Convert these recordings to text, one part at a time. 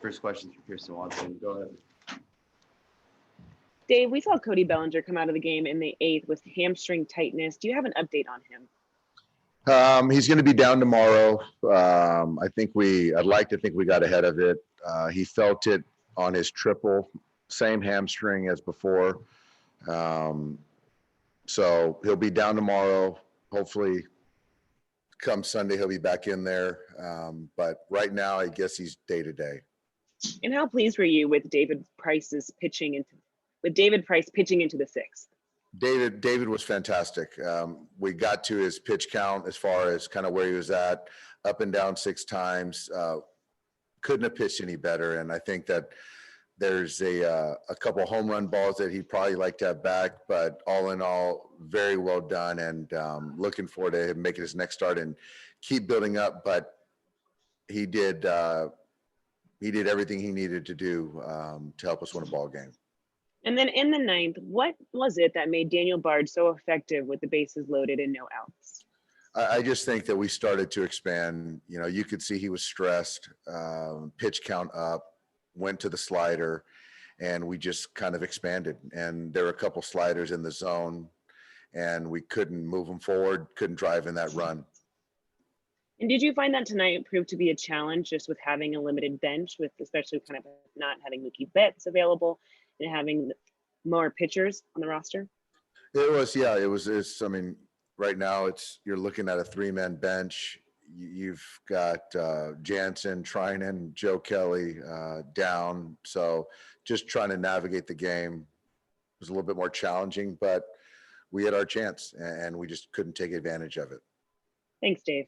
First question for Kirsten Watson. Go ahead. Dave, we saw Cody Bellinger come out of the game in the 8th with hamstring tightness. Do you have an update on him? He's going to be down tomorrow. I'd like to think we got ahead of it. He felt it on his triple, same hamstring as before. So he'll be down tomorrow. Hopefully come Sunday, he'll be back in there. But right now, I guess he's day to day. And how pleased were you with David Price pitching into the 6th? David was fantastic. We got to his pitch count as far as kind of where he was at, up and down 6 times. Couldn't have pitched any better. And I think that there's a couple home run balls that he'd probably like to have back, but all in all, very well done. And looking forward to him making his next start and keep building up. But he did everything he needed to do to help us win a ball game. And then in the 9th, what was it that made Daniel Bard so effective with the bases loaded and no outs? I just think that we started to expand. You know, you could see he was stressed, pitch count up, went to the slider, and we just kind of expanded. And there were a couple sliders in the zone, and we couldn't move them forward, couldn't drive in that run. And did you find that tonight proved to be a challenge just with having a limited bench, with especially kind of not having Mookie Betts available and having more pitchers on the roster? It was. I mean, right now you're looking at a 3-man bench. You've got Jansen, Trinan, Joe Kelly down. So just trying to navigate the game was a little bit more challenging, but we had our chance and we just couldn't take advantage of it. Thanks, Dave.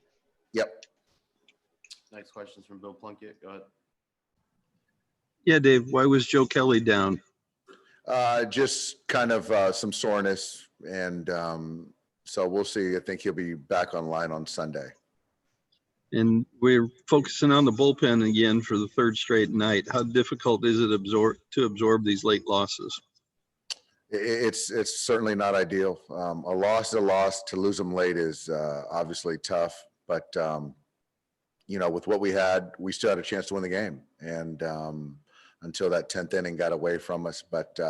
Yep. Next question's from Bill Plunkett. Go ahead. Yeah, Dave, why was Joe Kelly down? Just kind of some soreness. And so we'll see. I think he'll be back online on Sunday. And we're focusing on the bullpen again for the 3rd straight night. How difficult is it to absorb these late losses? It's certainly not ideal. A loss is a loss. To lose them late is obviously tough. But, you know, with what we had, we still had a chance to win the game. And until that 10th inning got away from us. But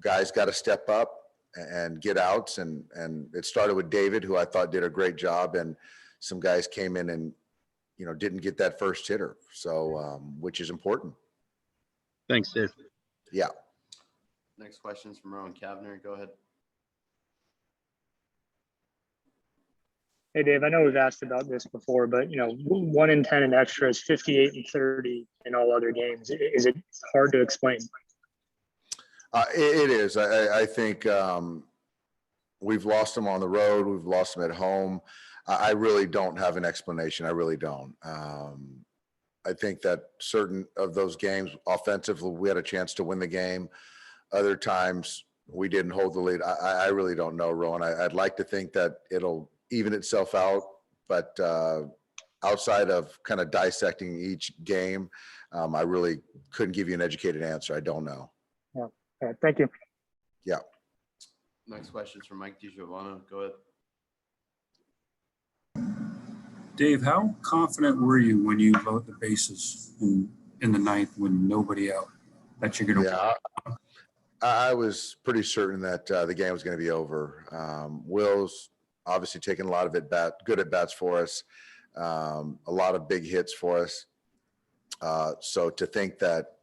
guys got to step up and get outs. And it started with David, who I thought did a great job. And some guys came in and, you know, didn't get that first hitter. So, which is important. Thanks, Dave. Yeah. Next question is from Rowan Kavner. Go ahead. Hey, Dave, I know we've asked about this before, but, you know, 1 in 10 in extras, 58 and 30 in all other games. Is it hard to explain? It is. I think we've lost them on the road. We've lost them at home. I really don't have an explanation. I really don't. I think that certain of those games offensively, we had a chance to win the game. Other times we didn't hold the lead. I really don't know, Rowan. I'd like to think that it'll even itself out, but outside of kind of dissecting each game, I really couldn't give you an educated answer. I don't know. Yeah. All right. Thank you. Yeah. Next question is from Mike DiGiovanni. Go ahead. Dave, how confident were you when you load the bases in the 9th when nobody out that you're going to? Yeah, I was pretty certain that the game was going to be over. Will's obviously taking a lot of good at bats for us, a lot of big hits for us. So to think that,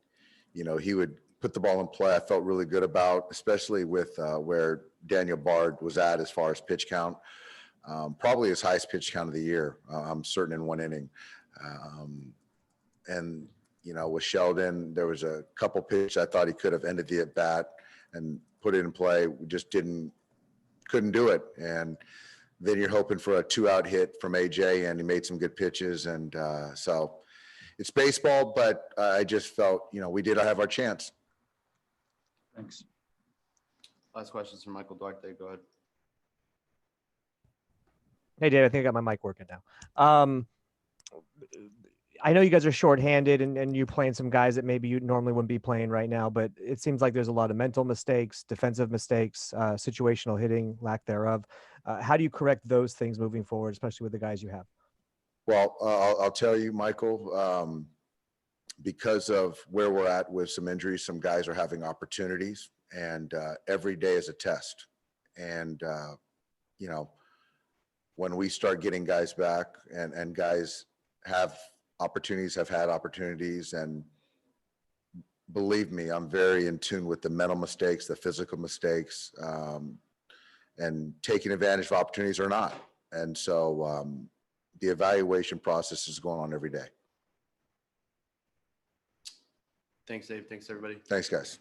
you know, he would put the ball in play, I felt really good about, especially with where Daniel Bard was at as far as pitch count. Probably his highest pitch count of the year, I'm certain, in 1 inning. And, you know, with Sheldon, there was a couple pitches I thought he could have ended the at bat and put it in play. We just couldn't do it. And then you're hoping for a 2-out hit from AJ, and he made some good pitches. And so it's baseball, but I just felt, you know, we did have our chance. Thanks. Last question is from Michael Duarte. Go ahead. Hey, Dave, I think I got my mic working now. I know you guys are shorthanded and you're playing some guys that maybe you normally wouldn't be playing right now, but it seems like there's a lot of mental mistakes, defensive mistakes, situational hitting, lack thereof. How do you correct those things moving forward, especially with the guys you have? Well, I'll tell you, Michael, because of where we're at with some injuries, some guys are having opportunities, and every day is a test. And, you know, when we start getting guys back and guys have opportunities, have had opportunities, and believe me, I'm very in tune with the mental mistakes, the physical mistakes, and taking advantage of opportunities or not. And so the evaluation process is going on every day. Thanks, Dave. Thanks, everybody. Thanks, guys.